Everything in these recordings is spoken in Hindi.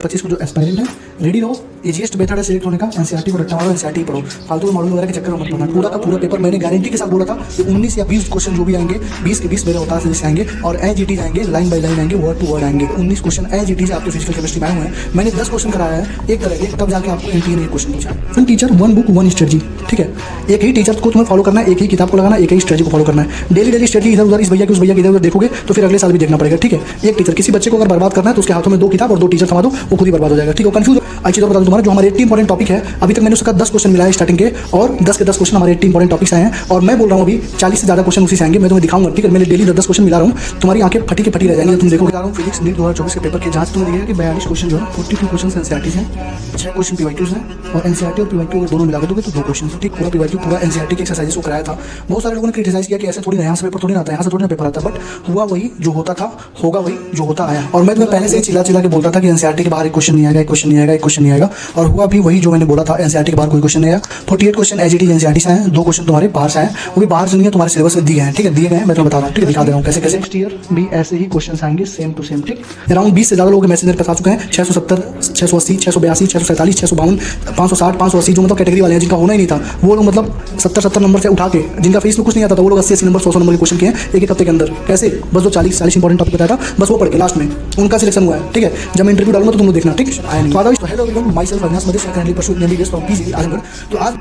25 को जो एस्पायरेंट है रेडी रहो। इजीएस्ट मेथड है सिलेक्ट होने का, एनसीईआरटी को रट्टा मारो, एनसीईआरटी पढ़ो, फालतू के मॉडल वगैरह के चक्कर में मत पड़ना। पूरा का पूरा पेपर मैंने गारंटी के साथ बोला था कि 19 या 20 क्वेश्चन जो भी आएंगे 20 के 20 मेरे अवतार से आएंगे और एजीटी आएंगे, लाइन बाय लाइन आएंगे, वर्ड टू वर्ड आएंगे। 19 क्वेश्चन एजीटी से आपके फिजिकल केमिस्ट्री में आए हुए हैं। मैंने 10 क्वेश्चन कराया है एक तरह के, तब जाके आपको एनटीए ने क्वेश्चन पूछा। One teacher one book one strategy, ठीक है। एक ही टीचर को तुम्हें फॉलो करना है, एक ही किताब को लगाना, एक ही स्ट्रेटजी को फॉलो करना है। डेली स्ट्रेटजी इधर उधर इस भैया की उस भैया की इधर उधर देखोगे तो फिर अगले साल भी देखना पड़ेगा, ठीक है। एक टीचर किसी बच्चे को अगर बर्बाद करना है तो उसके हाथों में 2 किताब और 2 टीचर थमा दो, वो खुद ही बर्बाद हो जाएगा, ठीक है। कंफ्यूज अच्छी तरह बता दूं तुम्हारा जो हमारे 80 इंपॉर्टेंट टॉपिक है, अभी तक मैंने उसका 10 क्वेश्चन मिला है स्टार्टिंग के, और 10 के 10 क्वेश्चन हमारे 80 इंपॉर्टेंट टॉपिक्स आए हैं। और मैं बोल रहा हूँ अभी 40 से ज़्यादा क्वेश्चन उसी से आएंगे, मैं तुम्हें दिखाऊंगा, ठीक है। मैंने डेली 10 क्वेश्चन मिला रहा हूँ, तुम्हारी आंखें फटी के फटी रह जाएंगी। तुम देखोगे फिजिक्स नीट 2024 के पेपर के जांच तुम्हें दिखेगा कि 42 क्वेश्चन जो है 42 क्वेश्चन एनसीईआरटी हैं, 6 क्वेश्चन पीवाईक्यूज हैं, और एनसीईआरटी और पीवाईक्यू दोनों मिला दोगे तो 2 क्वेश्चन, ठीक। पूरा पीवाईक्यू पूरा एनसीईआरटी के एक्सरसाइज को कराया था। बहुत सारे लोगों ने क्रिटिसाइज किया कि ऐसे थोड़ी ना, यहाँ से पेपर थोड़ी ना आता है, यहाँ से थोड़ी ना पेपर आता है, बट हुआ वही जो होता था, होगा वही जो होता आया। और मैं तुम्हें पहले से ही चिल्ला चिल्ला के बोलता था कि एनसीईआरटी के बाहर एक क्वेश्चन नहीं आएगा, एक क्वेश्चन नहीं आएगा, एक क्वेश्चन नहीं आएगा, और हुआ भी वही जो मैंने बोला था। एनसीईआरटी के बाहर कोई क्वेश्चन नहीं आया। 48 क्वेश्चन एजीटी एनसीईआरटी से आए, 2 क्वेश्चन तुम्हारे बाहर से आए, वो भी बाहर से नहीं है, तुम्हारे सिलेबस में दिए हैं, ठीक है, दिए गए हैं, मैं तुम्हें बता रहा हूँ, ठीक है, दिखा दे रहा हूँ कैसे कैसे। नेक्स्ट ईयर भी ऐसे ही क्वेश्चन आएंगे सेम टू सेम, ठीक। अराउंड 20 से ज़्यादा लोग मैसेज पर आ चुके हैं, 670, 680, 682, 647, 652, 560, 580 जो मतलब कैटेगरी वाले हैं जिनका होना ही नहीं था, वो लोग मतलब 70 नंबर से उठा के, जिनका फेस में कुछ नहीं आता था, वो लोग 80 नंबर 100 नंबर के क्वेश्चन किए हैं एक हफ्ते के अंदर। कैसे? बस जो 40 इंपॉर्टेंट टॉपिक बताया था बस वो पढ़ के लास्ट में उनका सिलेक्शन हुआ है, ठीक है। जब मैं इंटरव्यू डालूंगा तो तुम लोग देखना, ठीक। आया नहीं तो आधा। Hello everyone, myself Avinash Madesh, currently pursuing MBBS from PG Azamgarh. तो आज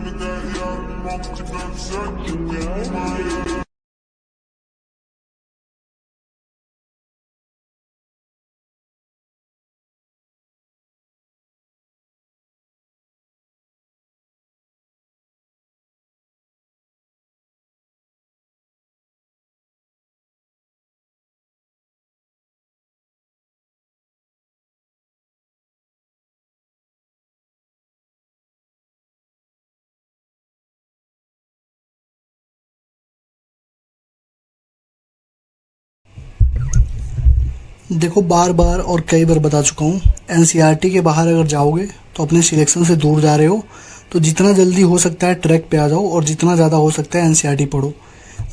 देखो बार बार और कई बार बता चुका हूँ, एनसीईआरटी के बाहर अगर जाओगे तो अपने सिलेक्शन से दूर जा रहे हो। तो जितना जल्दी हो सकता है ट्रैक पे आ जाओ और जितना ज़्यादा हो सकता है एनसीईआरटी पढ़ो।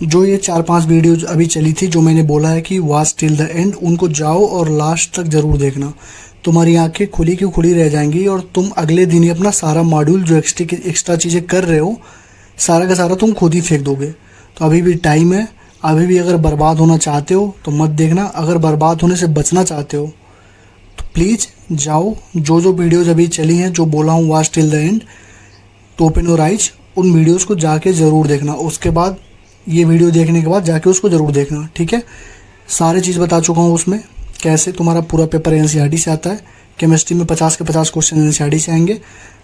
जो ये 4-5 वीडियोज अभी चली थी जो मैंने बोला है कि वॉच टिल द एंड, उनको जाओ और लास्ट तक ज़रूर देखना। तुम्हारी आंखें खुली की खुली रह जाएंगी और तुम अगले दिन ही अपना सारा मॉड्यूल जो एक्स्ट्रा चीज़ें कर रहे हो सारा का सारा तुम खुद ही फेंक दोगे। तो अभी भी टाइम है, अभी भी अगर बर्बाद होना चाहते हो तो मत देखना। अगर बर्बाद होने से बचना चाहते हो तो प्लीज़ जाओ, जो जो वीडियोज़ अभी चली हैं जो बोला हूँ वॉच टिल द एंड, तो ओपन योर आइज, उन वीडियोज़ को जाके ज़रूर देखना। उसके बाद ये वीडियो देखने के बाद जाके उसको ज़रूर देखना, ठीक है। सारी चीज़ बता चुका हूँ उसमें, कैसे तुम्हारा पूरा पेपर एनसीईआरटी से आता है। केमिस्ट्री में 50 के 50 क्वेश्चन एनसीईआरटी से आएंगे,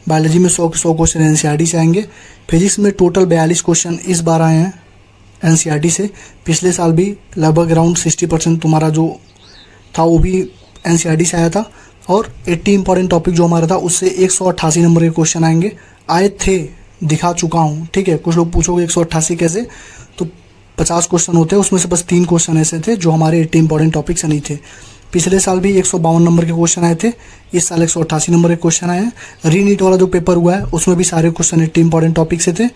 बायोलॉजी में 100 के 100 क्वेश्चन एनसीईआरटी से आएंगे, फिजिक्स में टोटल 42 क्वेश्चन इस बार आए हैं एनसीईआरटी से। पिछले साल भी लगभग अराउंड 60% तुम्हारा जो था वो भी एनसीईआरटी से आया था। और 80 इंपॉर्टेंट टॉपिक जो हमारा था उससे 188 नंबर के क्वेश्चन आएंगे, आए थे, दिखा चुका हूँ, ठीक है। कुछ लोग पूछोगे 188 कैसे, तो 50 क्वेश्चन होते हैं, उसमें से बस 3 क्वेश्चन ऐसे थे जो हमारे 80 इंपॉर्टेंट टॉपिक से नहीं थे। पिछले साल भी 152 नंबर के क्वेश्चन आए थे, इस साल 188 नंबर के क्वेश्चन आए हैं। रीनीट वाला जो पेपर हुआ है उसमें भी सारे क्वेश्चन 80 इंपॉर्टेंट टॉपिक से थे।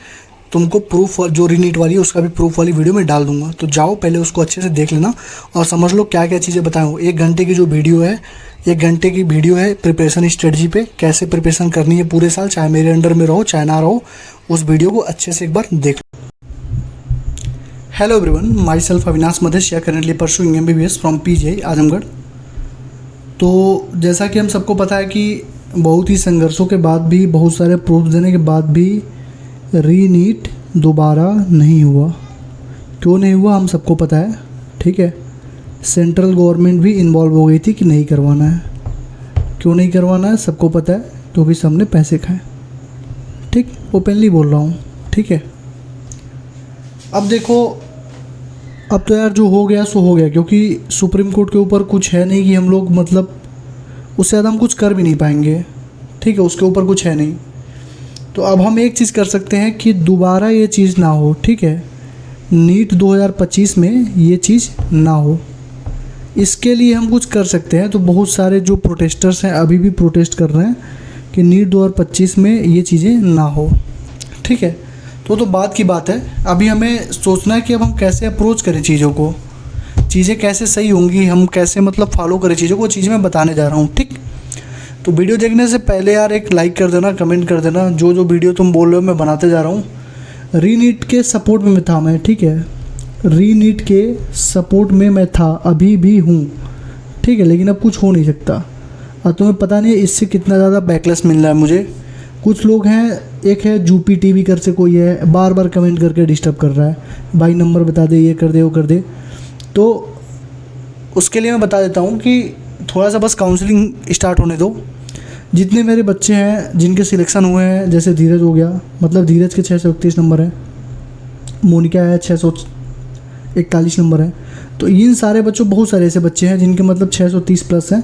तुमको प्रूफ जो रीनीट वाली है उसका भी प्रूफ वाली वीडियो में डाल दूंगा, तो जाओ पहले उसको अच्छे से देख लेना और समझ लो क्या क्या चीज़ें बताया हूँ। 1 घंटे की जो वीडियो है, 1 घंटे की वीडियो है प्रिपरेशन स्ट्रेटजी पे, कैसे प्रिपरेशन करनी है पूरे साल, चाहे मेरे अंडर में रहो चाहे ना रहो, उस वीडियो को अच्छे से एक बार देख लो। Hello everyone, myself Avinash Madesh, currently pursuing MBBS from PG Azamgarh. तो जैसा कि हम सबको पता है कि बहुत ही संघर्षों के बाद भी, बहुत सारे प्रूफ देने के बाद भी रीनीट दोबारा नहीं हुआ। क्यों नहीं हुआ हम सबको पता है, ठीक है। सेंट्रल गवर्नमेंट भी इन्वॉल्व हो गई थी कि नहीं करवाना है। क्यों नहीं करवाना है सबको पता है, क्योंकि सबने पैसे खाए, ठीक, ओपनली बोल रहा हूँ, ठीक है। अब देखो, अब तो यार जो हो गया सो हो गया, क्योंकि सुप्रीम कोर्ट के ऊपर कुछ है नहीं कि हम लोग मतलब उससे ज़्यादा हम कुछ कर भी नहीं पाएंगे, ठीक है, उसके ऊपर कुछ है नहीं। तो अब हम एक चीज़ कर सकते हैं कि दोबारा ये चीज़ ना हो, ठीक है। नीट 2025 में ये चीज़ ना हो, इसके लिए हम कुछ कर सकते हैं। तो बहुत सारे जो प्रोटेस्टर्स हैं अभी भी प्रोटेस्ट कर रहे हैं कि नीट 2025 में ये चीज़ें ना हो, ठीक है। तो बात की बात है, अभी हमें सोचना है कि अब हम कैसे अप्रोच करें चीज़ों को, चीज़ें कैसे सही होंगी, हम कैसे मतलब फॉलो करें चीज़ों को, चीज़ें मैं बताने जा रहा हूँ, ठीक। तो वीडियो देखने से पहले यार एक लाइक कर देना, कमेंट कर देना। जो जो वीडियो तुम बोल रहे हो मैं बनाते जा रहा हूँ। रीनीट के सपोर्ट में था मैं, ठीक है, रीनीट के सपोर्ट में मैं था, अभी भी हूँ, ठीक है, लेकिन अब कुछ हो नहीं सकता। और तुम्हें पता नहीं है इससे कितना ज़्यादा बैकलेस मिल रहा है मुझे। कुछ लोग हैं, एक है जूपी टीवी कर से कोई है, बार बार कमेंट करके डिस्टर्ब कर रहा है, भाई नंबर बता दे, ये कर दे, वो कर दे। तो उसके लिए मैं बता देता हूँ कि थोड़ा सा बस काउंसलिंग स्टार्ट होने दो। जितने मेरे बच्चे हैं जिनके सिलेक्शन हुए हैं, जैसे धीरज हो गया, मतलब धीरज के 631 नंबर है, मोनिका है 641 नंबर है। तो इन सारे बच्चों, बहुत सारे ऐसे बच्चे हैं जिनके मतलब 630 प्लस हैं,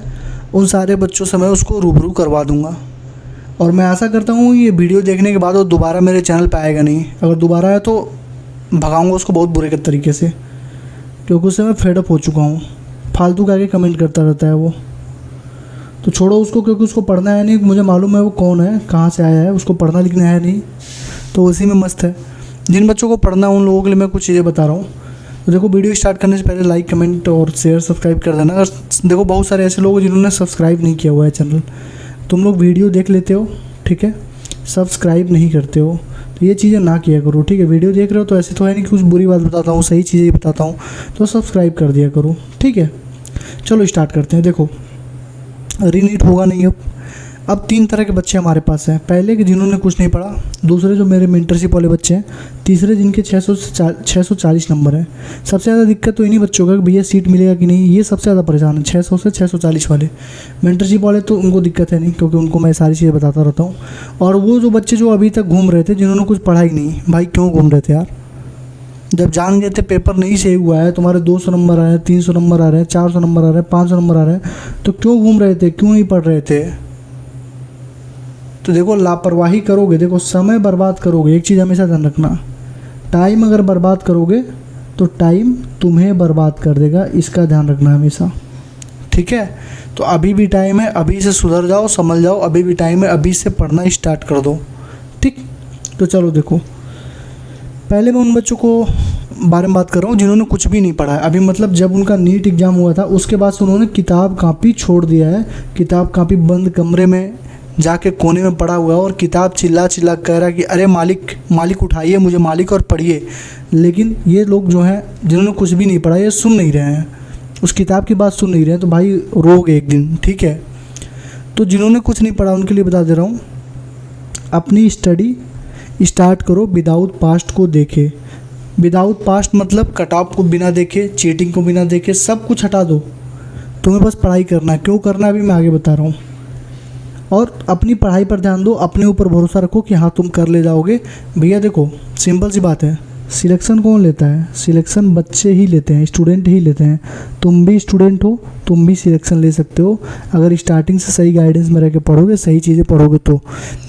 उन सारे बच्चों से मैं उसको रूबरू करवा दूंगा। और मैं आशा करता हूँ ये वीडियो देखने के बाद वो दोबारा मेरे चैनल पे आएगा नहीं। अगर दोबारा आया तो भगाऊंगा उसको बहुत बुरे तरीके से, क्योंकि उससे मैं फेड अप हो चुका हूँ। फालतू का आके कमेंट करता रहता है वो। तो छोड़ो उसको, क्योंकि उसको पढ़ना है नहीं, मुझे मालूम है वो कौन है, कहाँ से आया है, उसको पढ़ना लिखना है नहीं, तो उसी में मस्त है। जिन बच्चों को पढ़ना है उन लोगों के लिए मैं कुछ चीज़ें बता रहा हूँ। तो देखो, वीडियो स्टार्ट करने से पहले लाइक, कमेंट और शेयर, सब्सक्राइब कर देना। अगर देखो बहुत सारे ऐसे लोग जिन्होंने सब्सक्राइब नहीं किया हुआ है चैनल, तुम लोग वीडियो देख लेते हो, ठीक है, सब्सक्राइब नहीं करते हो, तो ये चीज़ें ना किया करो, ठीक है। वीडियो देख रहे हो तो ऐसे तो है नहीं कि कुछ बुरी बात बताता हूँ, सही चीज़ें ही बताता हूँ, तो सब्सक्राइब कर दिया करो, ठीक है। चलो स्टार्ट करते हैं। देखो, रीनीट होगा नहीं अब 3 तरह के बच्चे हमारे पास हैं। पहले के जिन्होंने कुछ नहीं पढ़ा, दूसरे जो मेरे मेंटरशिप वाले बच्चे हैं, तीसरे जिनके 640 नंबर हैं। सबसे ज़्यादा दिक्कत तो इन्हीं बच्चों का कि भैया सीट मिलेगा कि नहीं, ये सबसे ज़्यादा परेशान है। 600 से 640 वाले मेंटरशिप वाले तो उनको दिक्कत है नहीं, क्योंकि उनको मैं सारी चीज़ें बताता रहता हूँ। और वो जो बच्चे जो अभी तक घूम रहे थे, जिन्होंने कुछ पढ़ा ही नहीं, भाई क्यों घूम रहे थे यार? जब जान गए थे पेपर नहीं सही हुआ है, तुम्हारे 200 नंबर आ रहे हैं, 300 नंबर आ रहे हैं, 400 नंबर आ रहे हैं, 500 नंबर आ रहे हैं, तो क्यों घूम रहे थे, क्यों नहीं पढ़ रहे थे? तो देखो, लापरवाही करोगे, देखो समय बर्बाद करोगे, एक चीज़ हमेशा ध्यान रखना, टाइम अगर बर्बाद करोगे तो टाइम तुम्हें बर्बाद कर देगा, इसका ध्यान रखना हमेशा, ठीक है। तो अभी भी टाइम है, अभी से सुधर जाओ, समझ जाओ, अभी भी टाइम है, अभी से पढ़ना स्टार्ट कर दो, ठीक। तो चलो देखो, पहले मैं उन बच्चों को बारे में बात कर रहा हूँ जिन्होंने कुछ भी नहीं पढ़ा है अभी। मतलब जब उनका नीट एग्ज़ाम हुआ था उसके बाद से उन्होंने किताब कापी छोड़ दिया है, किताब कापी बंद कमरे में जाके कोने में पड़ा हुआ है, और किताब चिल्ला चिल्ला कह रहा है कि अरे मालिक मालिक उठाइए मुझे मालिक और पढ़िए। लेकिन ये लोग जो हैं जिन्होंने कुछ भी नहीं पढ़ा, ये सुन नहीं रहे हैं, उस किताब की बात सुन नहीं रहे हैं, तो भाई रोगे एक दिन, ठीक है। तो जिन्होंने कुछ नहीं पढ़ा उनके लिए बता दे रहा हूँ, अपनी स्टडी स्टार्ट करो विदाउट पास्ट को देखे। विदाउट पास्ट मतलब कट ऑफ को बिना देखे, चीटिंग को बिना देखे, सब कुछ हटा दो। तुम्हें बस पढ़ाई करना है, क्यों करना है अभी मैं आगे बता रहा हूँ। और अपनी पढ़ाई पर ध्यान दो, अपने ऊपर भरोसा रखो कि हाँ तुम कर ले जाओगे। भैया देखो, सिंपल सी बात है, सिलेक्शन कौन लेता है? सिलेक्शन बच्चे ही लेते हैं, स्टूडेंट ही लेते हैं। तुम भी स्टूडेंट हो, तुम भी सिलेक्शन ले सकते हो अगर स्टार्टिंग से सही गाइडेंस में रह के पढ़ोगे, सही चीज़ें पढ़ोगे। तो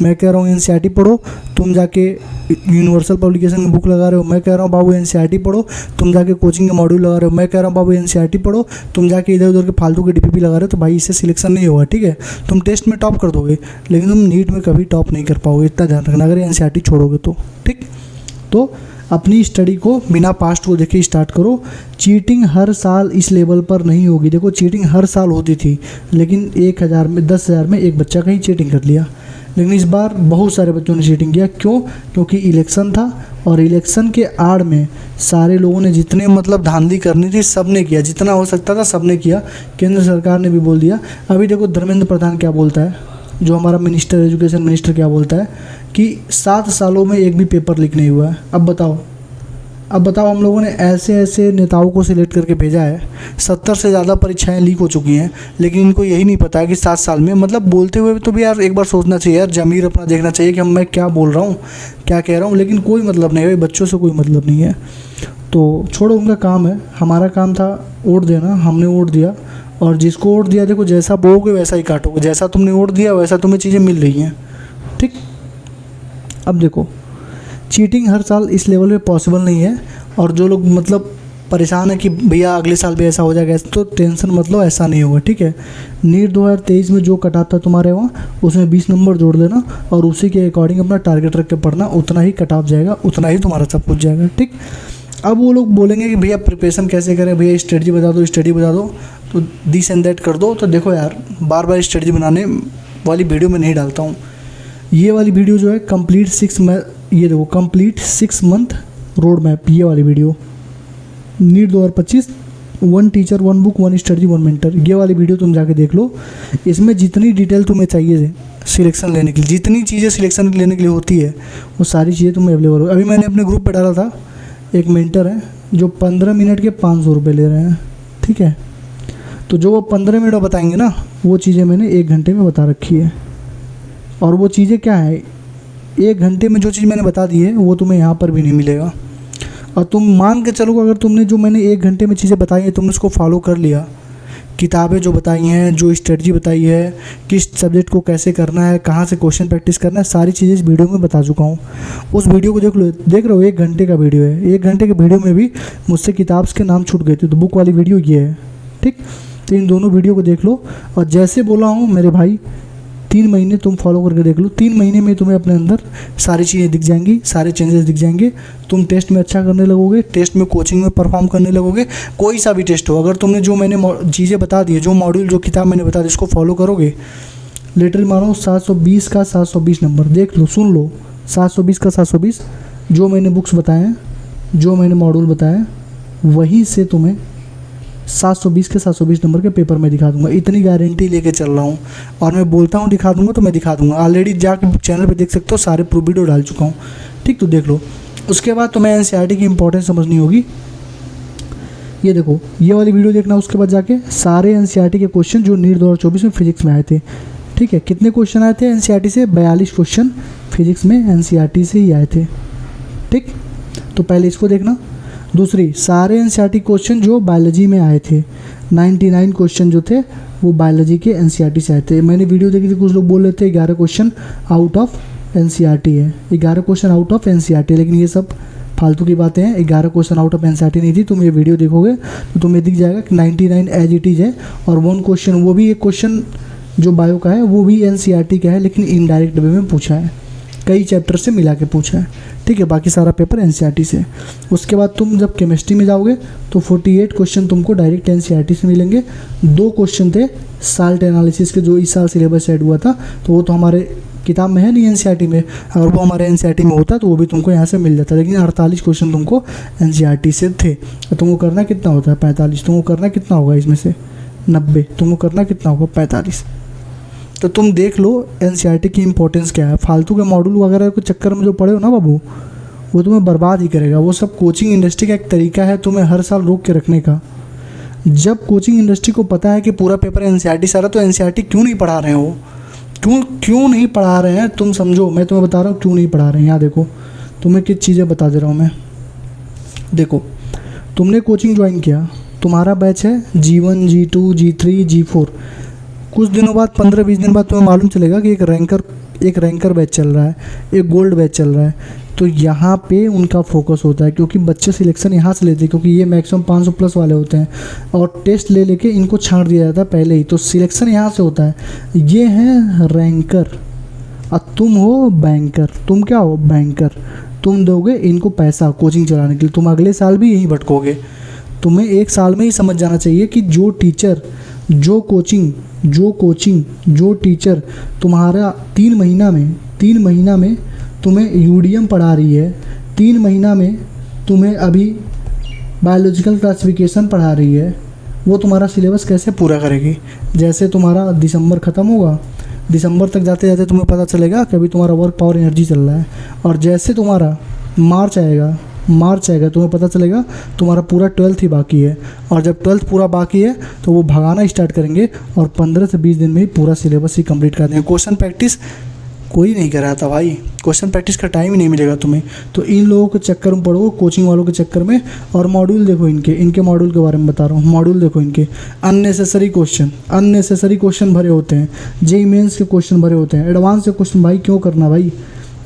मैं कह रहा हूँ एनसीईआरटी पढ़ो, तुम जाके यूनिवर्सल पब्लिकेशन की बुक लगा रहे हो, मैं कह रहा हूँ बाबू एनसीईआरटी पढ़ो, तुम जाके कोचिंग के मॉड्यूल लगा रहे हो, मैं कह रहा हूँ बाबू एनसीईआरटी पढ़ो, तुम जाके इधर उधर के फालतू के डीपीपी लगा रहे हो, तो भाई इससे सिलेक्शन नहीं होगा, ठीक है। तुम टेस्ट में टॉप कर दोगे लेकिन तुम नीट में कभी टॉप नहीं कर पाओगे, इतना ध्यान रखना अगर एनसीईआरटी छोड़ोगे तो, ठीक। तो अपनी स्टडी को बिना पास्ट को देखे स्टार्ट करो। चीटिंग हर साल इस लेवल पर नहीं होगी। देखो, चीटिंग हर साल होती थी, लेकिन 1000 में 10,000 में एक बच्चा कहीं चीटिंग कर लिया, लेकिन इस बार बहुत सारे बच्चों ने चीटिंग किया। क्यों? क्योंकि इलेक्शन था, और इलेक्शन के आड़ में सारे लोगों ने जितने मतलब धांधली करनी थी सब ने किया, जितना हो सकता था सब ने किया। केंद्र सरकार ने भी बोल दिया। अभी देखो धर्मेंद्र प्रधान क्या बोलता है, जो हमारा मिनिस्टर, एजुकेशन मिनिस्टर, क्या बोलता है कि 7 सालों में एक भी पेपर लीक नहीं हुआ है। अब बताओ हम लोगों ने ऐसे ऐसे नेताओं को सिलेक्ट करके भेजा है, 70 से ज़्यादा परीक्षाएं लीक हो चुकी हैं, लेकिन इनको यही नहीं पता है कि 7 साल में, मतलब बोलते हुए तो भी यार एक बार सोचना चाहिए यार, ज़मीर अपना देखना चाहिए कि मैं क्या बोल रहा हूँ, क्या कह रहा हूँ। लेकिन कोई मतलब नहीं है, बच्चों से कोई मतलब नहीं है, तो छोड़ो, उनका काम है। हमारा काम था वोट देना, हमने वोट दिया, और जिसको वोट दिया देखो जैसा बोओगे वैसा ही काटोगे, जैसा तुमने वोट दिया वैसा तुम्हें चीज़ें मिल रही हैं, ठीक। अब देखो, चीटिंग हर साल इस लेवल पे पॉसिबल नहीं है, और जो लोग मतलब परेशान है कि भैया अगले साल भी ऐसा हो जाएगा, तो टेंशन मतलब ऐसा नहीं होगा, ठीक है। नीट 2023 में जो कट ऑफ था तुम्हारे वहाँ, उसमें 20 नंबर जोड़ देना, और उसी के अकॉर्डिंग अपना टारगेट रख के पढ़ना, उतना ही कट ऑफ जाएगा, उतना ही तुम्हारा सब कुछ जाएगा, ठीक। अब वो लोग बोलेंगे कि भैया प्रिपरेशन कैसे करें, भैया स्ट्रेटजी बता दो, तो दिस एंड दैट कर दो। तो देखो यार, बार बार स्ट्रेटजी बनाने वाली वीडियो मैं नहीं डालता हूँ। ये वाली वीडियो जो है कंप्लीट 6 मंथ, ये देखो कंप्लीट 6 मंथ रोड मैप, ये वाली video NEET 2025 1 teacher 1 book 1 study 1 mentor, ये वाली वीडियो तुम जाके देख लो। इसमें जितनी डिटेल तुम्हें चाहिए सिलेक्शन लेने के लिए, जितनी चीज़ें सिलेक्शन लेने के लिए होती है वो सारी चीज़ें तुम्हें अवेलेबल हो। अभी मैंने अपने ग्रुप पे डाला था, एक मेंटर है जो 15 मिनट के 500 रुपये ले रहे हैं, ठीक है। तो जो वो 15 मिनट बताएंगे ना, वो चीज़ें मैंने 1 घंटे में बता रखी है। और वो चीज़ें क्या है, 1 घंटे में जो चीज़ मैंने बता दी है वो तुम्हें यहाँ पर भी नहीं मिलेगा। और तुम मान के चलो, अगर तुमने जो मैंने 1 घंटे में चीज़ें बताई है तुमने उसको फॉलो कर लिया, किताबें जो बताई हैं, जो स्ट्रेटजी बताई है, किस सब्जेक्ट को कैसे करना है, कहाँ से क्वेश्चन प्रैक्टिस करना है, सारी चीज़ें इस वीडियो में बता चुका हूँ। उस वीडियो को देख लो, देख रहे हो 1 घंटे का वीडियो है। 1 घंटे के वीडियो में भी मुझसे किताब के नाम छूट गए थे, तो बुक वाली वीडियो ये है, ठीक। तो इन दोनों वीडियो को देख लो। और जैसे बोला हूँ मेरे भाई, 3 महीने तुम फॉलो करके देख लो, 3 महीने में तुम्हें अपने अंदर सारी चीज़ें दिख जाएंगी, सारे चेंजेस दिख जाएंगे। तुम टेस्ट में अच्छा करने लगोगे, टेस्ट में कोचिंग में परफॉर्म करने लगोगे, कोई सा भी टेस्ट हो। अगर तुमने जो मैंने चीज़ें बता दी है, जो मॉड्यूल, जो किताब मैंने बता दी, इसको फॉलो करोगे, लिटरली मानो 720 का 720 नंबर देख लो, सुन लो, 720 का 720, जो मैंने बुक्स बताए हैं, जो मैंने मॉड्यूल बताया, वहीं से तुम्हें 720 के 720 नंबर के पेपर में दिखा दूंगा। इतनी गारंटी लेके चल रहा हूँ। और मैं बोलता हूँ दिखा दूंगा तो मैं दिखा दूंगा। ऑलरेडी जाके चैनल पे देख सकते हो, सारे प्रूफ वीडियो डाल चुका हूँ, ठीक। तो देख लो। उसके बाद तुम्हें एनसीईआरटी की इंपॉर्टेंस समझनी होगी। ये देखो, ये वाली वीडियो देखना। उसके बाद जाके सारे एनसीईआरटी के क्वेश्चन जो नीट 2024 में फिजिक्स में आए थे, ठीक है। कितने क्वेश्चन आए थे एनसीईआरटी से? 42 क्वेश्चन फिजिक्स में एनसीईआरटी से ही आए थे, ठीक। तो पहले इसको देखना। दूसरी, सारे एनसीईआरटी क्वेश्चन जो बायोलॉजी में आए थे, 99 क्वेश्चन जो थे वो बायोलॉजी के एनसीईआरटी से आए थे। मैंने वीडियो देखी थी, कुछ लोग बोल रहे थे 11 क्वेश्चन आउट ऑफ एनसीईआरटी है, 11 क्वेश्चन आउट ऑफ एनसीईआरटी, लेकिन ये सब फालतू की बातें हैं। 11 क्वेश्चन आउट ऑफ एनसीईआरटी नहीं थी। तुम ये वीडियो देखोगे तो तुम्हें दिख जाएगा कि 99 एज इट इज़ है। और 1 क्वेश्चन, वो भी एक क्वेश्चन जो बायो का है वो भी एनसीईआरटी का है, लेकिन इनडायरेक्ट वे में पूछा है, कई चैप्टर से मिला के पूछा है, ठीक है। बाकी सारा पेपर एनसीईआरटी से। उसके बाद तुम जब केमिस्ट्री में जाओगे तो 48 क्वेश्चन तुमको डायरेक्ट एनसीईआरटी से मिलेंगे। 2 क्वेश्चन थे साल्ट एनालिसिस के, जो इस साल सिलेबस ऐड हुआ था, तो वो तो हमारे किताब में है नहीं एनसीईआरटी में। अगर वो हमारे एनसीईआरटी में होता तो वो भी तुमको यहाँ से मिल जाता, लेकिन 48 क्वेश्चन तुमको एनसीईआरटी से थे। तो तुमको करना कितना होता है? 45। तुमको करना कितना होगा इसमें से? 90। तुमको करना कितना होगा? 45। तो तुम देख लो एनसीईआरटी की इंपॉर्टेंस क्या है। फालतू के मॉड्यूल वगैरह के चक्कर में जो पढ़े हो ना बाबू, वो तुम्हें बर्बाद ही करेगा। वो सब कोचिंग इंडस्ट्री का एक तरीका है तुम्हें हर साल रोक के रखने का। जब कोचिंग इंडस्ट्री को पता है कि पूरा पेपर एनसीईआरटी से आ रहा, तो एनसीईआरटी क्यों नहीं पढ़ा रहे हो? क्यों नहीं पढ़ा रहे हैं? तुम समझो, मैं तुम्हें बता रहा हूँ क्यों नहीं पढ़ा रहे हैं। यहाँ देखो, तुम्हें किस चीज़ें बता दे रहा हूँ मैं। देखो, तुमने कोचिंग ज्वाइन किया, तुम्हारा बैच है G1 G2 G3 G4। कुछ दिनों बाद, 15-20 दिन बाद तुम्हें मालूम चलेगा कि एक रैंकर बैच चल रहा है, एक गोल्ड बैच चल रहा है। तो यहाँ पे उनका फोकस होता है, क्योंकि बच्चे सिलेक्शन यहाँ से लेते हैं, क्योंकि ये मैक्सिमम 500 प्लस वाले होते हैं और टेस्ट ले लेके इनको छांट दिया जाता है पहले ही। तो सिलेक्शन यहाँ से होता है। ये हैं रैंकर और तुम हो बैंकर। तुम क्या हो? बैंकर। तुम दोगे इनको पैसा कोचिंग चलाने के लिए, तुम अगले साल भी यहीं भटकोगे। तुम्हें 1 साल में ही समझ जाना चाहिए कि जो टीचर, जो कोचिंग, जो टीचर तुम्हारा 3 महीना में तुम्हें यूडीएम पढ़ा रही है, 3 महीना में तुम्हें अभी बायोलॉजिकल क्लासिफिकेशन पढ़ा रही है, वो तुम्हारा सिलेबस कैसे पूरा करेगी? जैसे तुम्हारा दिसंबर ख़त्म होगा, दिसंबर तक जाते जाते तुम्हें पता चलेगा कि अभी तुम्हारा वर्क पावर एनर्जी चल रहा है। और जैसे तुम्हारा मार्च आएगा तुम्हें पता चलेगा तुम्हारा पूरा 12th ही बाकी है। और जब 12th पूरा बाकी है तो वो भगाना स्टार्ट करेंगे और 15 से 20 दिन में ही पूरा सिलेबस ही कंप्लीट कर देंगे। क्वेश्चन प्रैक्टिस कोई नहीं कराता भाई, क्वेश्चन प्रैक्टिस का टाइम ही नहीं मिलेगा तुम्हें। तो इन लोगों के चक्कर में पड़ो, कोचिंग वालों के चक्कर में। और मॉड्यूल देखो इनके मॉड्यूल के बारे में बता रहा हूँ। मॉड्यूल देखो इनके, अननेसेसरी क्वेश्चन भरे होते हैं। जेईई मेंस के क्वेश्चन भरे होते हैं। एडवांस के क्वेश्चन भाई क्यों करना भाई?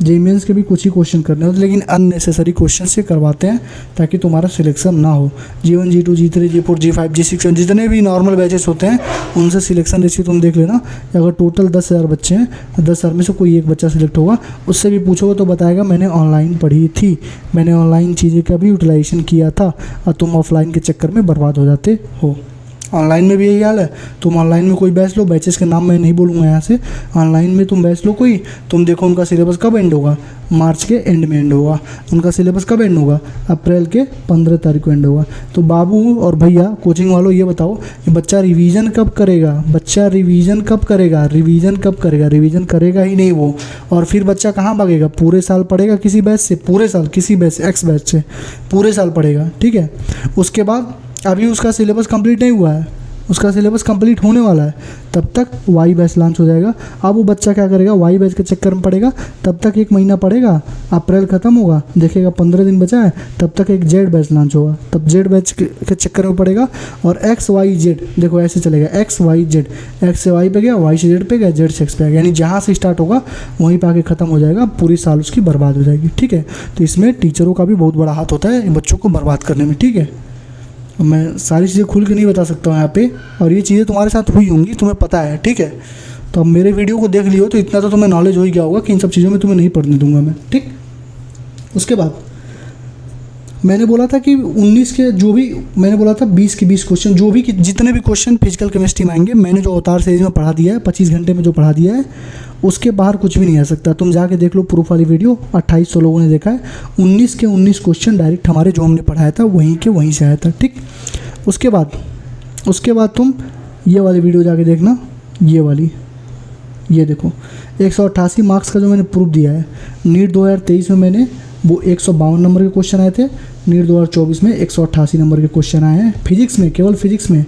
जेईई मेंस के भी कुछ ही क्वेश्चन करने होते हैं, लेकिन अननेसेसरी क्वेश्चन से करवाते हैं ताकि तुम्हारा सिलेक्शन ना हो। G1 G2 G3 G4 G5 G6 जितने भी नॉर्मल बैचेस होते हैं उनसे सिलेक्शन रेशियो तुम देख लेना। अगर टोटल 10,000 बच्चे हैं, 10,000 में से कोई एक बच्चा सिलेक्ट होगा। उससे भी पूछोगे तो बताएगा मैंने ऑनलाइन पढ़ी थी, मैंने ऑनलाइन चीज़ें का भी यूटिलाइजेशन किया था, और तुम ऑफलाइन के चक्कर में बर्बाद हो जाते हो। ऑनलाइन में भी यही हाल है। तुम ऑनलाइन में कोई बैच लो, बैचेस के नाम मैं नहीं बोलूँगा यहाँ से, ऑनलाइन में तुम बैच लो कोई, तुम देखो उनका सिलेबस कब एंड होगा, मार्च के एंड में एंड होगा। उनका सिलेबस कब एंड होगा, अप्रैल के 15 तारीख को एंड होगा। तो बाबू और भैया कोचिंग वालों ये बताओ कि बच्चा रिवीजन कब करेगा, बच्चा रिवीजन कब करेगा, रिवीजन कब करेगा, रिवीजन करेगा ही नहीं वो। और फिर बच्चा कहाँ भागेगा, पूरे साल पढ़ेगा किसी बैच से, पूरे साल किसी बैच एक्स बैच से पूरे साल पढ़ेगा, ठीक है। उसके बाद अभी उसका सिलेबस कंप्लीट नहीं हुआ है, उसका सिलेबस कंप्लीट होने वाला है, तब तक वाई बैच लॉन्च हो जाएगा। अब वो बच्चा क्या करेगा, वाई बैच के चक्कर में पड़ेगा, तब तक 1 महीना पढ़ेगा, अप्रैल ख़त्म होगा, देखेगा 15 दिन बचा है, तब तक एक जेड बैच लॉन्च होगा, तब जेड बैच के चक्कर में पड़ेगा। और एक्स वाई जेड देखो ऐसे चलेगा, एक्स वाई जेड, एक्स से वाई पे गया, वाई से जेड पे गया, जेड से एक्स पे आ गया, यानी जहाँ से स्टार्ट होगा वहीं पर आके ख़त्म हो जाएगा, पूरी साल उसकी बर्बाद हो जाएगी, ठीक है। तो इसमें टीचरों का भी बहुत बड़ा हाथ होता है बच्चों को बर्बाद करने में, ठीक है। मैं सारी चीज़ें खुल के नहीं बता सकता हूँ यहाँ पे, और ये चीज़ें तुम्हारे साथ हुई होंगी, तुम्हें पता है, ठीक है। तो अब मेरे वीडियो को देख लियो तो इतना तो तुम्हें नॉलेज हो ही गया होगा कि इन सब चीज़ों में तुम्हें नहीं पढ़ने दूंगा मैं, ठीक। उसके बाद मैंने बोला था कि 19 के जो भी, मैंने बोला था 20 के 20 क्वेश्चन, जो भी जितने भी क्वेश्चन फिजिकल केमिस्ट्री में आएंगे, मैंने जो अवतार सीरीज में पढ़ा दिया है 25 घंटे में जो पढ़ा दिया है, उसके बाहर कुछ भी नहीं आ सकता। तुम जाके देख लो प्रूफ वाली वीडियो, 2800 लोगों ने देखा है। 19 के 19 क्वेश्चन डायरेक्ट हमारे जो हमने पढ़ाया था वहीं के वहीं से आया था, ठीक। उसके बाद तुम ये वाली वीडियो जाके देखना, ये वाली, ये देखो 188 मार्क्स का जो मैंने प्रूफ दिया है। नीट 2023 में मैंने वो 152 नंबर के क्वेश्चन आए थे, नीट 2024 में 188 नंबर के क्वेश्चन आए हैं। फिजिक्स में, केवल फिजिक्स में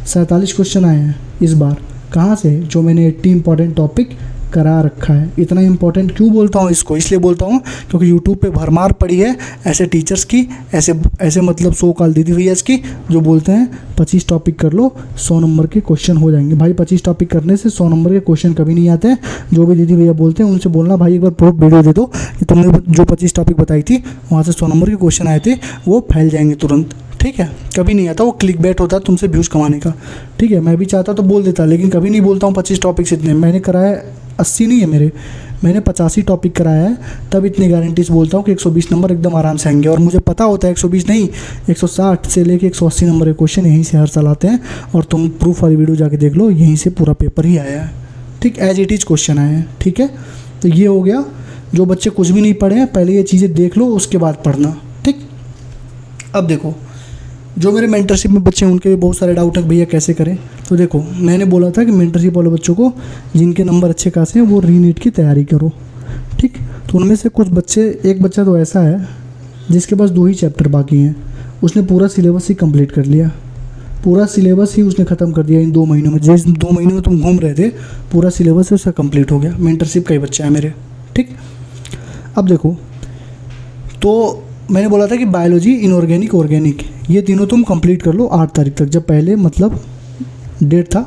47 क्वेश्चन आए हैं इस बार। कहाँ से, जो मैंने 80 इंपॉर्टेंट टॉपिक करा रखा है। इतना इंपॉर्टेंट क्यों बोलता हूँ इसको, इसलिए बोलता हूँ क्योंकि यूट्यूब पे भरमार पड़ी है ऐसे टीचर्स की, ऐसे मतलब सो कॉल दीदी भैया की, जो बोलते हैं 25 टॉपिक कर लो 100 नंबर के क्वेश्चन हो जाएंगे। भाई 25 टॉपिक करने से 100 नंबर के क्वेश्चन कभी नहीं आते हैं। जो भी दीदी भैया बोलते हैं उनसे बोलना भाई एक बार प्रूफ वीडियो दे दो कि तुमने जो 25 टॉपिक बताई थी वहाँ से 100 नंबर के क्वेश्चन आए थे, वो फैल जाएंगे तुरंत, ठीक है। कभी नहीं आता, वो क्लिक बैट होता है तुमसे व्यूज़ कमाने का, ठीक है। मैं भी चाहता तो बोल देता, लेकिन कभी नहीं बोलता हूँ 25 टॉपिक्स इतने। मैंने कराया 80 नहीं है मैंने 85 टॉपिक कराया है, तब इतनी गारंटी से बोलता हूँ कि 120 नंबर एकदम आराम से आएंगे। और मुझे पता होता है 120 नहीं, 160 से लेके 180 नंबर के क्वेश्चन यहीं से हर साल आते हैं। और तुम प्रूफ वाली वीडियो जाके देख लो, यहीं से पूरा पेपर ही आया है, ठीक, एज इट इज़ क्वेश्चन आए हैं, ठीक है। तो ये हो गया, जो बच्चे कुछ भी नहीं पढ़े हैं पहले ये चीज़ें देख लो, उसके बाद पढ़ना, ठीक। अब देखो, जो मेरे मेंटरशिप में बच्चे हैं उनके भी बहुत सारे डाउट है भैया कैसे करें। तो देखो, मैंने बोला था कि मेंटरशिप वाले बच्चों को जिनके नंबर अच्छे खासे हैं वो रीनीट की तैयारी करो, ठीक। तो उनमें से कुछ बच्चे, एक बच्चा तो ऐसा है जिसके पास 2 ही चैप्टर बाकी हैं, उसने पूरा सिलेबस ही कंप्लीट कर लिया, पूरा सिलेबस ही उसने ख़त्म कर दिया इन 2 महीनों में। जिस 2 महीनों में तुम घूम रहे थे पूरा सिलेबस उसका कंप्लीट हो गया। मेंटरशिप का ही बच्चा है मेरे, ठीक। अब देखो, तो मैंने बोला था कि बायोलॉजी, इनऑर्गेनिक, ऑर्गेनिक, ये तीनों तुम कंप्लीट कर लो 8 तारीख तक, जब पहले मतलब डेट था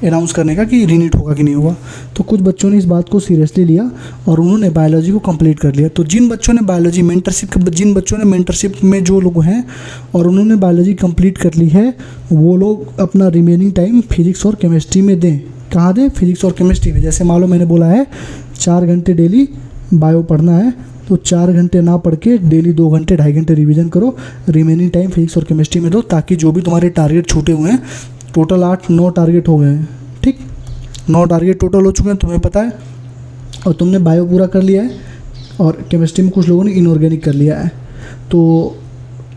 अनाउंस करने का कि रीनीट होगा कि नहीं होगा। तो कुछ बच्चों ने इस बात को सीरियसली लिया और उन्होंने बायोलॉजी को कंप्लीट कर लिया। तो जिन बच्चों ने बायोलॉजी मेंटरशिप, जिन बच्चों ने मेंटरशिप में जो लोग हैं और उन्होंने बायोलॉजी कंप्लीट कर ली है, वो लोग अपना रिमेनिंग टाइम फिजिक्स और केमिस्ट्री में दें। कहाँ दें, फिजिक्स और केमिस्ट्री में। जैसे मान लो मैंने बोला है 4 घंटे डेली बायो पढ़ना है, तो 4 घंटे ना पढ़ के डेली 2 घंटे 2.5 घंटे रिवीजन करो, रिमेनिंग टाइम फिजिक्स और केमिस्ट्री में दो, ताकि जो भी तुम्हारे टारगेट छूटे हुए हैं, टोटल 8-9 टारगेट हो गए हैं, ठीक, 9 टारगेट टोटल हो चुके हैं, तुम्हें पता है। और तुमने बायो पूरा कर लिया है और केमिस्ट्री में कुछ लोगों ने इनऑर्गेनिक कर लिया है। तो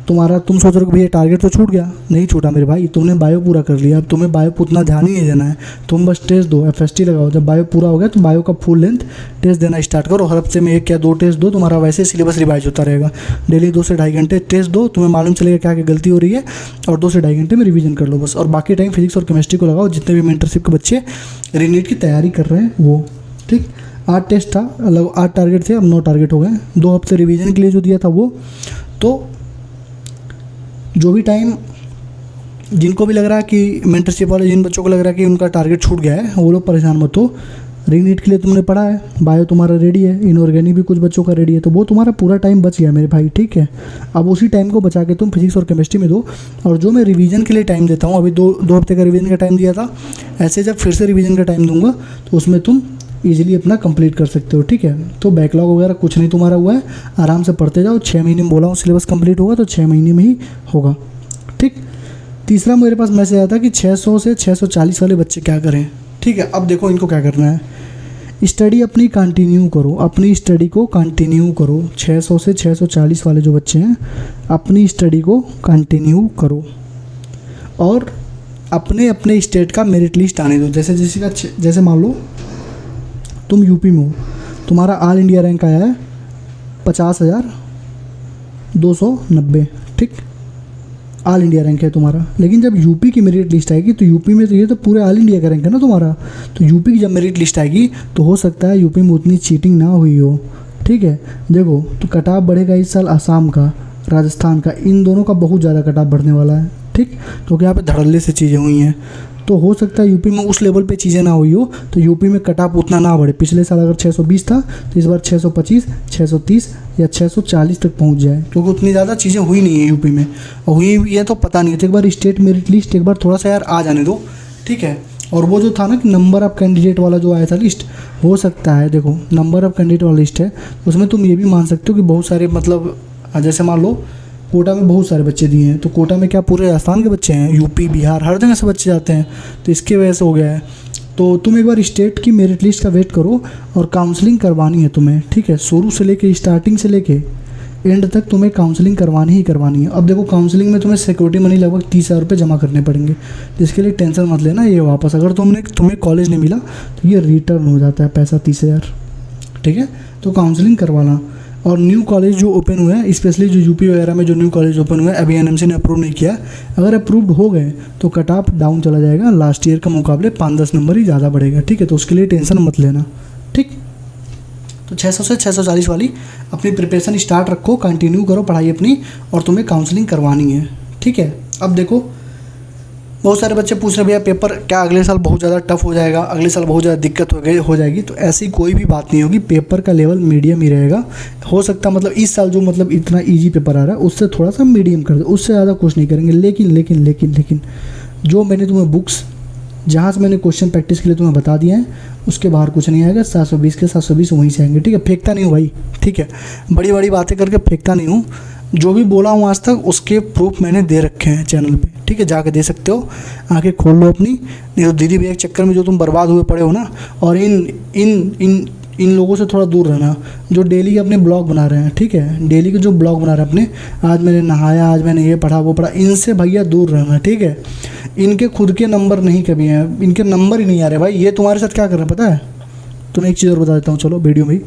तुम सोच रहे हो कि भैया टारगेट तो छूट गया, नहीं छूटा मेरे भाई, तुमने बायो पूरा कर लिया। अब तुम्हें बायो पर उतना ध्यान ही नहीं देना है, तुम बस टेस्ट दो, FST लगाओ। जब बायो पूरा हो गया तो बायो का फुल लेंथ टेस्ट देना स्टार्ट करो। हर हफ्ते में 1 या 2 टेस्ट दो, तुम्हारा वैसे सिलेबस रिवाइज होता रहेगा। डेली 2 से 2.5 घंटे टेस्ट दो, तुम्हें मालूम चलेगा क्या क्या गलती हो रही है, और 2 से 2.5 घंटे में रिवीजन कर लो बस। और बाकी टाइम फिजिक्स और केमिस्ट्री को लगाओ, जितने भी मेंटरशिप के बच्चे रीनीट की तैयारी कर रहे हैं वो, ठीक। 8 टेस्ट था, अलग 8 टारगेट थे, अब 9 टारगेट हो गए। 2 हफ्ते रिवीजन के लिए जो दिया था वो। तो जो भी टाइम, जिनको भी लग रहा है कि मेंटरशिप वाले, जिन बच्चों को लग रहा है कि उनका टारगेट छूट गया है, वो लोग परेशान मत हो। रीनीट के लिए तुमने पढ़ा है, बायो तुम्हारा रेडी है, इनऑर्गेनिक भी कुछ बच्चों का रेडी है, तो वो तुम्हारा पूरा टाइम बच गया मेरे भाई, ठीक है। अब उसी टाइम को बचा के तुम फिजिक्स और केमिस्ट्री में दो। और जो मैं रिवीजन के लिए टाइम देता हूँ, अभी 2 हफ्ते का रिवीजन का टाइम दिया था, ऐसे जब फिर से रिवीजन का टाइम दूंगा तो उसमें तुम ईजिली अपना कंप्लीट कर सकते हो, ठीक है। तो बैकलॉग वगैरह कुछ नहीं तुम्हारा हुआ है, आराम से पढ़ते जाओ। 6 महीने में बोला हूँ सिलेबस कंप्लीट होगा, तो 6 महीने में ही होगा, ठीक। तीसरा मेरे पास मैसेज आया था कि 600 से 640 वाले बच्चे क्या करें। ठीक है, अब देखो इनको क्या करना है, स्टडी अपनी कंटिन्यू करो, अपनी स्टडी को कंटिन्यू करो। 600 से 640 वाले जो बच्चे हैं अपनी स्टडी को कंटिन्यू करो और अपने अपने स्टेट का मेरिट लिस्ट आने दो। जैसे मान लो तुम यूपी में हो, तुम्हारा ऑल इंडिया रैंक आया है 50,290, ठीक, ऑल इंडिया रैंक है तुम्हारा। लेकिन जब यूपी की मेरिट लिस्ट आएगी तो यूपी में तो ये तो पूरे ऑल इंडिया का रैंक है ना तुम्हारा, तो यूपी की जब मेरिट लिस्ट आएगी तो हो सकता है यूपी में उतनी चीटिंग ना हुई हो। ठीक है, देखो तो कट ऑफ बढ़ेगा इस साल आसाम का, राजस्थान का, इन दोनों का बहुत ज़्यादा कट ऑफ बढ़ने वाला है। ठीक, क्योंकि यहाँ पे धड़ल्ले से चीज़ें हुई हैं, तो हो सकता है यूपी में उस लेवल पे चीज़ें ना हुई हो तो यूपी में कट ऑफ उतना ना बढ़े। पिछले साल अगर 620 था तो इस बार 625, 630 या 640 तक पहुंच जाए, क्योंकि उतनी ज़्यादा चीज़ें हुई नहीं है यूपी में, और हुई ये तो पता नहीं है। तो एक बार स्टेट मेरिट लिस्ट एक बार थोड़ा सा यार आ जाने दो। ठीक है, और वो जो था ना कि नंबर ऑफ़ कैंडिडेट वाला जो आया था लिस्ट, हो सकता है देखो नंबर ऑफ़ कैंडिडेट वाला लिस्ट है, उसमें तुम ये भी मान सकते हो कि बहुत सारे मतलब जैसे मान लो कोटा में बहुत सारे बच्चे दिए हैं, तो कोटा में क्या पूरे राजस्थान के बच्चे हैं, यूपी बिहार हर जगह से बच्चे जाते हैं, तो इसके वजह से हो गया है। तो तुम एक बार स्टेट की मेरिट लिस्ट का वेट करो और काउंसलिंग करवानी है तुम्हें। ठीक है, शुरू से लेके स्टार्टिंग से लेके एंड तक तुम्हें काउंसलिंग करवानी ही करवानी है। अब देखो काउंसलिंग में तुम्हें सिक्योरिटी मनी लगभग 30,000 रुपये जमा करने पड़ेंगे, जिसके लिए टेंशन मत लेना, ये वापस अगर तुम्हें कॉलेज नहीं मिला तो ये रिटर्न हो जाता है पैसा 30,000। ठीक है, तो काउंसलिंग करवाना। और न्यू कॉलेज जो ओपन हुए हैं, स्पेशली जो यूपी वगैरह में जो न्यू कॉलेज ओपन हुए हैं, अभी एनएमसी ने अप्रूव नहीं किया, अगर अप्रूव्ड हो गए तो कट ऑफ डाउन चला जाएगा, लास्ट ईयर का मुकाबले 5-10 नंबर ही ज़्यादा बढ़ेगा। ठीक है, तो उसके लिए टेंशन मत लेना। ठीक, तो 600 से 640 वाली अपनी प्रिपरेशन स्टार्ट रखो, कंटिन्यू करो पढ़ाई अपनी, और तुम्हें काउंसलिंग करवानी है। ठीक है, अब देखो बहुत सारे बच्चे पूछ रहे भैया पेपर क्या अगले साल बहुत ज़्यादा टफ हो जाएगा, अगले साल बहुत ज़्यादा दिक्कत हो जाएगी, तो ऐसी कोई भी बात नहीं होगी। पेपर का लेवल मीडियम ही रहेगा। हो सकता मतलब इस साल जो मतलब इतना इजी पेपर आ रहा है उससे थोड़ा सा मीडियम कर दो, उससे ज़्यादा कुछ नहीं करेंगे। लेकिन लेकिन लेकिन लेकिन जो मैंने तुम्हें बुक्स जहाँ से मैंने क्वेश्चन प्रैक्टिस के लिए तुम्हें बता दिया है उसके बाहर कुछ नहीं आएगा। 720 के 720 वहीं से आएंगे। ठीक है, फेंकता नहीं हूँ भाई। ठीक है, बड़ी बड़ी बातें करके फेंकता नहीं हूँ, जो भी बोला हूँ आज तक उसके प्रूफ मैंने दे रखे हैं चैनल पे। ठीक है, जाके दे सकते हो, आके खोल लो अपनी। नहीं तो दीदी भैया के चक्कर में जो तुम बर्बाद हुए पड़े हो ना, और इन लोगों से थोड़ा दूर रहना जो डेली के अपने ब्लॉग बना रहे हैं। ठीक है, डेली के जो ब्लॉग बना रहे हैं अपने, आज मैंने नहाया, आज मैंने ये पढ़ा वो पढ़ा, इनसे भैया दूर रहना। ठीक है, इनके खुद के नंबर नहीं कभी हैं, इनके नंबर ही नहीं आ रहे भाई। ये तुम्हारे साथ क्या कर रहे हैं पता है? तुम्हें एक चीज़ और बता देता हूँ, चलो वीडियो में ही।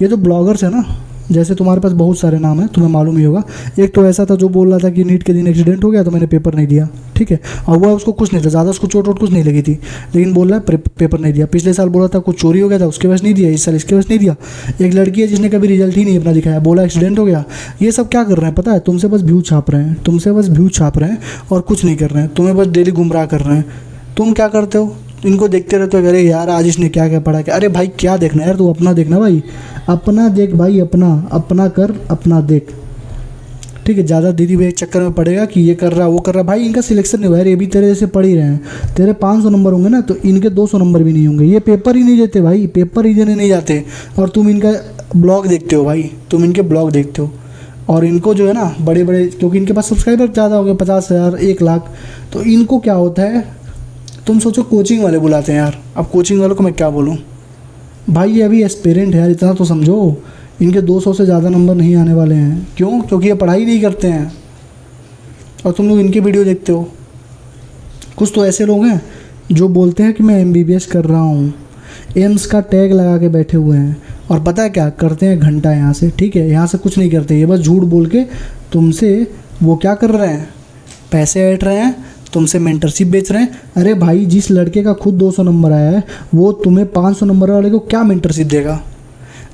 ये जो ब्लॉगर्स है ना, जैसे तुम्हारे पास बहुत सारे नाम हैं, तुम्हें मालूम ही होगा। एक तो ऐसा था जो बोल रहा था कि नीट के दिन एक्सीडेंट हो गया तो मैंने पेपर नहीं दिया। ठीक है, और वो उसको कुछ नहीं था, ज़्यादा उसको चोट वोट कुछ नहीं लगी थी, लेकिन बोल रहा है पेपर नहीं दिया। पिछले साल बोला था कुछ चोरी हो गया था उसके वजह नहीं दिया, इस साल इसके वजह नहीं दिया। एक लड़की है जिसने कभी रिजल्ट ही नहीं अपना दिखाया, बोला एक्सीडेंट हो गया। ये सब क्या कर रहे हैं पता है? तुमसे बस व्यू छाप रहे हैं, तुमसे बस व्यू छाप रहे हैं और कुछ नहीं कर रहे हैं। तुम्हें बस डेली गुमराह कर रहे हैं। तुम क्या करते हो? इनको देखते रहते हो, अरे यार आज इसने क्या क्या पढ़ा क्या। अरे भाई क्या देखना यार, तू अपना देखना भाई, अपना देख भाई, अपना कर, अपना देख। ठीक है, ज़्यादा दीदी भाई चक्कर में पड़ेगा कि ये कर रहा वो कर रहा, भाई इनका सिलेक्शन नहीं हुआ यार, ये भी तेरे जैसे पढ़ ही रहे हैं। तेरे 500 नंबर होंगे ना तो इनके 200 नंबर भी नहीं होंगे। ये पेपर ही नहीं देते भाई, पेपर ही देने नहीं जाते, और तुम इनका ब्लॉग देखते हो भाई, तुम इनके ब्लॉग देखते हो। और इनको जो है ना बड़े बड़े, क्योंकि इनके पास सब्सक्राइबर ज़्यादा हो गए, 50,000 1 लाख, तो इनको क्या होता है, तुम सोचो कोचिंग वाले बुलाते हैं यार। अब कोचिंग वालों को मैं क्या बोलूँ भाई, ये अभी एस्पिरेंट है यार, इतना तो समझो। इनके 200 से ज़्यादा नंबर नहीं आने वाले हैं। क्यों? क्योंकि ये पढ़ाई नहीं करते हैं और तुम लोग इनकी वीडियो देखते हो। कुछ तो ऐसे लोग हैं जो बोलते हैं कि मैं MBBS कर रहा हूँ, एम्स का टैग लगा के बैठे हुए हैं, और पता है क्या करते हैं? घंटा यहाँ से, ठीक है, यहाँ से कुछ नहीं करते, ये बस झूठ बोल के तुमसे वो क्या कर रहे हैं, पैसे ऐंठ रहे हैं, तुमसे मेंटरशिप बेच रहे हैं। अरे भाई जिस लड़के का खुद 200 नंबर आया है वो तुम्हें 500 नंबर वाले को क्या मेंटरशिप देगा?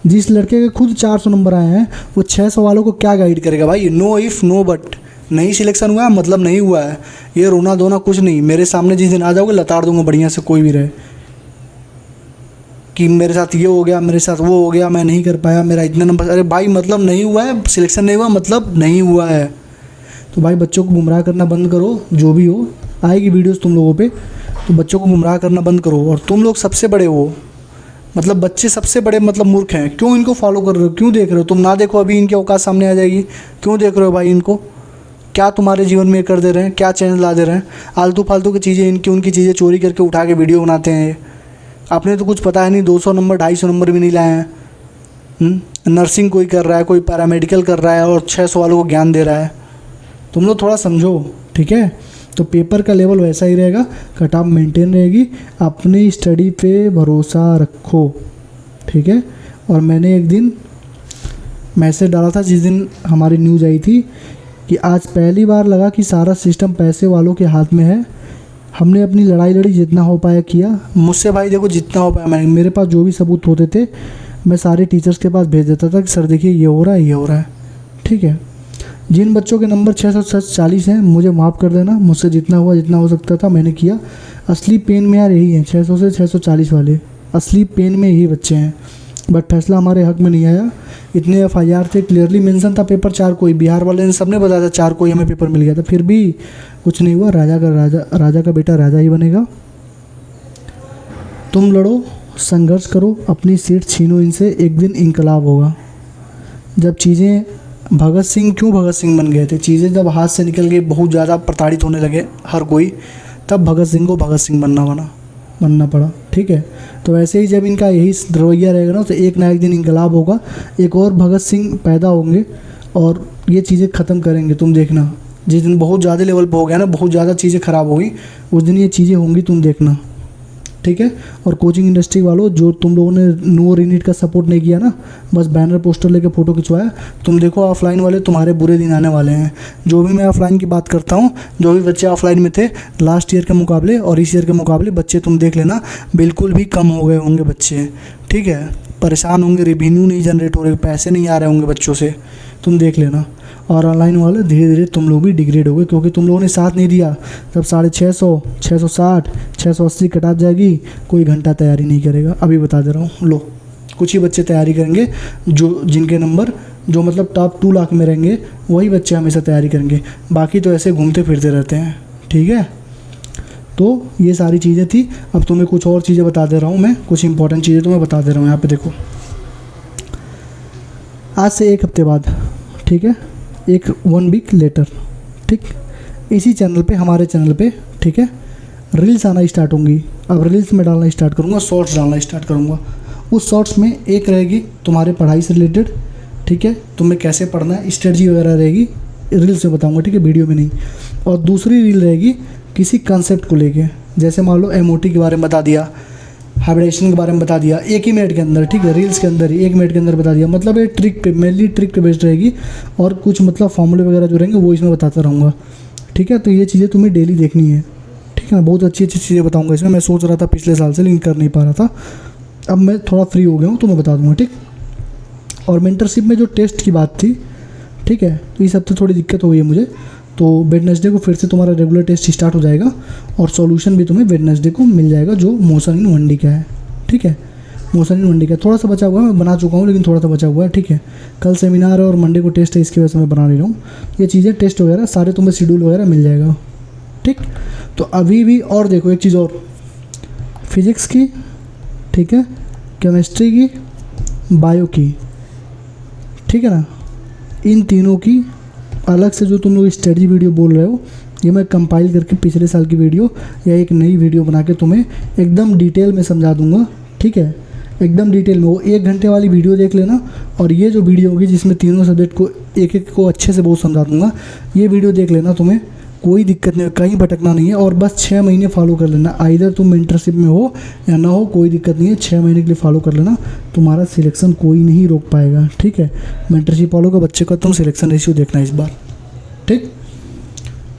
जिस लड़के के खुद 400 नंबर आए हैं वो 600 वालों को क्या गाइड करेगा भाई? No if no but. नहीं सिलेक्शन हुआ है मतलब नहीं हुआ है, ये रोना धोना कुछ नहीं। मेरे सामने जिस दिन आ जाओगे लताड़ दूंगा बढ़िया से, कोई भी रहे कि मेरे साथ ये हो गया, मेरे साथ वो हो गया, मैं नहीं कर पाया, मेरा इतना नंबर। अरे भाई मतलब नहीं हुआ है, सिलेक्शन नहीं हुआ मतलब नहीं हुआ है। तो भाई बच्चों को गुमराह करना बंद करो। जो भी हो, आएगी वीडियोस तुम लोगों पे, तो बच्चों को गुमराह करना बंद करो। और तुम लोग सबसे बड़े हो, मतलब बच्चे सबसे बड़े मतलब मूर्ख हैं। क्यों इनको फॉलो कर रहे हो? क्यों देख रहे हो? तुम ना देखो, अभी इनकी औकात सामने आ जाएगी। क्यों देख रहे हो भाई इनको? क्या तुम्हारे जीवन में कर दे रहे हैं, क्या चेंज ला दे रहे हैं? आलतू फालतू की चीज़ें, इनकी उनकी चीज़ें चोरी करके उठा के वीडियो बनाते हैं। आपने तो कुछ पता है नहीं, 200 नंबर 250 नंबर भी नहीं लाए हैं। नर्सिंग कोई कर रहा है, कोई पैरामेडिकल कर रहा है और 600 वालों को ज्ञान दे रहा है। तुम लोग थोड़ा समझो, ठीक है? तो पेपर का लेवल वैसा ही रहेगा, कट ऑफ मेंटेन रहेगी। अपनी स्टडी पे भरोसा रखो, ठीक है? और मैंने एक दिन मैसेज डाला था जिस दिन हमारी न्यूज़ आई थी कि आज पहली बार लगा कि सारा सिस्टम पैसे वालों के हाथ में है। हमने अपनी लड़ाई लड़ी, जितना हो पाया किया। मुझसे भाई देखो जितना हो पाया मैंने, मेरे पास जो भी सबूत होते थे मैं सारे टीचर्स के पास भेज देता था कि सर देखिए ये हो रहा है, ये हो रहा है, ठीक है? जिन बच्चों के नंबर 640 हैं मुझे माफ़ कर देना, मुझसे जितना हुआ, जितना हो सकता था मैंने किया। असली पेन में यार यही है, 600 से 640 वाले असली पेन में यही बच्चे हैं। बट फैसला हमारे हक में नहीं आया। इतने FIR थे, क्लियरली मेंशन था पेपर 4 कोई, बिहार वाले ने सबने बताया था 4 कोई हमें पेपर मिल गया था, फिर भी कुछ नहीं हुआ। राजा का बेटा राजा ही बनेगा। तुम लड़ो, संघर्ष करो, अपनी सीट छीनो इनसे, एक दिन इंकलाब होगा। जब चीज़ें भगत सिंह बन गए थे, चीज़ें जब हाथ से निकल गई, बहुत ज़्यादा प्रताड़ित होने लगे हर कोई, तब भगत सिंह को भगत सिंह बनना पड़ा, ठीक है? तो ऐसे ही जब इनका यही रवैया रहेगा ना, तो एक ना एक दिन इंकलाब होगा, एक और भगत सिंह पैदा होंगे और ये चीज़ें ख़त्म करेंगे। तुम देखना, जिस दिन बहुत ज़्यादा लेवल पर हो गया ना, बहुत ज़्यादा चीज़ें ख़राब हो गई, उस दिन ये चीज़ें होंगी, तुम देखना, ठीक है? और कोचिंग इंडस्ट्री वालों, जो तुम लोगों ने नो रीनीट का सपोर्ट नहीं किया ना, बस बैनर पोस्टर लेके फ़ोटो खिंचवाया, तुम देखो ऑफलाइन वाले तुम्हारे बुरे दिन आने वाले हैं। जो भी मैं ऑफलाइन की बात करता हूँ, जो भी बच्चे ऑफलाइन में थे लास्ट ईयर के मुकाबले और इस ईयर के मुकाबले, बच्चे तुम देख लेना बिल्कुल भी कम हो गए होंगे बच्चे, ठीक है? परेशान होंगे, रेवेन्यू नहीं जनरेट हो रहे, पैसे नहीं आ रहे होंगे बच्चों से, तुम देख लेना। और ऑनलाइन वाले धीरे धीरे तुम लोग भी डिग्रेड हो गए, क्योंकि तुम लोगों ने साथ नहीं दिया। तब 650, 660, 680 कट ऑफ जाएगी, कोई घंटा तैयारी नहीं करेगा। अभी बता दे रहा हूँ, लो कुछ ही बच्चे तैयारी करेंगे, जो जिनके नंबर जो मतलब टॉप 2 लाख में रहेंगे, वही बच्चे हमेशा तैयारी करेंगे, बाकी तो ऐसे घूमते फिरते रहते हैं, ठीक है? तो ये सारी चीज़ें थी। अब तुम्हें कुछ और चीज़ें बता दे रहा हूँ मैं, कुछ इंपॉर्टेंट चीज़ें तुम्हें बता दे रहा हूँ। यहाँ पे देखो, आज से 1 हफ्ते बाद, ठीक है, 1 वीक लेटर, ठीक, इसी चैनल पे, हमारे चैनल पे, ठीक है, रील्स आना स्टार्ट होंगी। अब रील्स में डालना स्टार्ट करूँगा, शॉर्ट्स डालना स्टार्ट करूँगा। उस शॉर्ट्स में एक रहेगी तुम्हारे पढ़ाई से रिलेटेड, ठीक है, तुम्हें कैसे पढ़ना है, स्ट्रेटजी वगैरह रहेगी, रील्स में बताऊँगा, ठीक है, वीडियो में नहीं। और दूसरी रील रहेगी किसी कंसेप्ट को लेके, जैसे मान लो MOT के बारे में बता दिया, हाइब्रिडेशन के बारे में बता दिया, 1 ही मिनट के अंदर, ठीक है, रील्स के अंदर ही 1 मिनट के अंदर बता दिया। मतलब ये ट्रिक पे, मेनली ट्रिक पे बेस्ड रहेगी, और कुछ मतलब फॉर्मूले वगैरह जो रहेंगे वो इसमें बताता रहूँगा, ठीक है? तो ये चीज़ें तुम्हें डेली देखनी है, ठीक है? बहुत अच्छी अच्छी चीज़ें बताऊँगा इसमें। मैं सोच रहा था पिछले साल से, लेकिन कर नहीं पा रहा था, अब मैं थोड़ा फ्री हो गया हूँ तो मैं बता दूँगा, ठीक? और मेंटरशिप में जो टेस्ट की बात थी, ठीक है, तो इस हफ्ते थोड़ी दिक्कत हो गई है मुझे, तो वेडनेसडे को फिर से तुम्हारा रेगुलर टेस्ट स्टार्ट हो जाएगा, और सॉल्यूशन भी तुम्हें वेडनेसडे को मिल जाएगा, जो मोशन इन 1D का है, ठीक है? मोशन इन 1D का थोड़ा सा बचा हुआ है, मैं बना चुका हूँ लेकिन थोड़ा सा बचा हुआ है, ठीक है? कल सेमिनार है और मंडे को टेस्ट है, इसकी वजह से मैं बना नहीं रहा हूँ। ये चीज़ें टेस्ट वगैरह सारे तुम्हें शेड्यूल वगैरह मिल जाएगा, ठीक? तो अभी भी और देखो एक चीज़ और, फिज़िक्स की, ठीक है, केमिस्ट्री की, बायो की, ठीक है ना, इन तीनों की अलग से जो तुम लोग स्टडी वीडियो बोल रहे हो, ये मैं कंपाइल करके पिछले साल की वीडियो या एक नई वीडियो बना के तुम्हें एकदम डिटेल में समझा दूंगा, ठीक है? एकदम डिटेल में। वो 1 घंटे वाली वीडियो देख लेना, और ये जो वीडियो होगी जिसमें तीनों सब्जेक्ट को एक एक को अच्छे से बहुत समझा दूंगा, ये वीडियो देख लेना, तुम्हें कोई दिक्कत नहीं, कहीं भटकना नहीं है। और बस 6 महीने फॉलो कर लेना, आइदर तुम मेंटरशिप में हो या ना हो, कोई दिक्कत नहीं है, 6 महीने के लिए फॉलो कर लेना, तुम्हारा सिलेक्शन कोई नहीं रोक पाएगा, ठीक है? मेंटरशिप वालों का बच्चे का तुम सिलेक्शन रेशियो देखना इस बार, ठीक?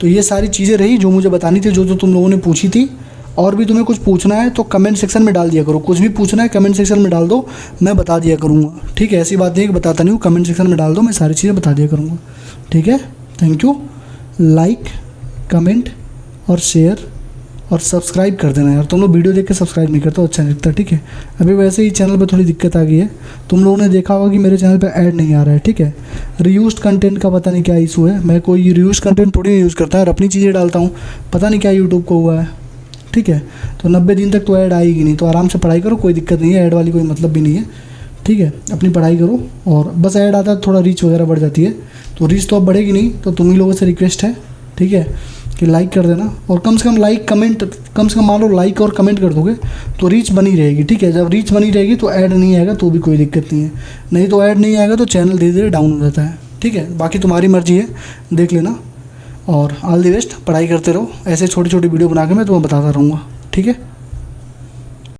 तो ये सारी चीज़ें रही जो मुझे बतानी थी, जो तुम लोगों ने पूछी थी। और भी तुम्हें कुछ पूछना है तो कमेंट सेक्शन में डाल दिया करो, कुछ भी पूछना है कमेंट सेक्शन में डाल दो, मैं बता दिया करूँगा, ठीक है? ऐसी बात नहीं है कि बताता नहीं हूँ, कमेंट सेक्शन में डाल दो, मैं सारी चीज़ें बता दिया करूँगा, ठीक है? Thank you. लाइक, कमेंट और शेयर और सब्सक्राइब कर देना यार, तुम लोग वीडियो देख के सब्सक्राइब नहीं करते, अच्छा नहीं लगता, ठीक है? अभी वैसे ही चैनल पे थोड़ी दिक्कत आ गई है, तुम लोगों ने देखा होगा कि मेरे चैनल पे ऐड नहीं आ रहा है, ठीक है? रीयूज्ड कंटेंट का पता नहीं क्या इशू है, मैं कोई रीयूज्ड कंटेंट थोड़ी नहीं यूज़ करता और अपनी चीज़ें डालता हूँ, पता नहीं क्या यूट्यूब को हुआ है, ठीक है? तो 90 दिन तक तो ऐड आएगी नहीं, तो आराम से पढ़ाई करो, कोई दिक्कत नहीं है, ऐड वाली कोई मतलब भी नहीं है, ठीक है, अपनी पढ़ाई करो। और बस ऐड आता है थोड़ा रीच वगैरह बढ़ जाती है, तो रीच तो अब बढ़ेगी नहीं, तो तुम ही लोगों से रिक्वेस्ट है, ठीक है, कि लाइक कर देना। और कम से कम लाइक कमेंट, कम से कम मान लो लाइक और कमेंट कर दोगे तो रीच बनी रहेगी, ठीक है। जब रीच बनी रहेगी तो ऐड नहीं आएगा तो भी कोई दिक्कत नहीं है, नहीं तो ऐड नहीं आएगा तो चैनल धीरे धीरे डाउन हो जाता है, ठीक है। बाकी तुम्हारी मर्जी है, देख लेना। और ऑल दी बेस्ट, पढ़ाई करते रहो, ऐसे छोटी छोटी वीडियो बना के मैं तुम्हें बताता रहूँगा, ठीक है।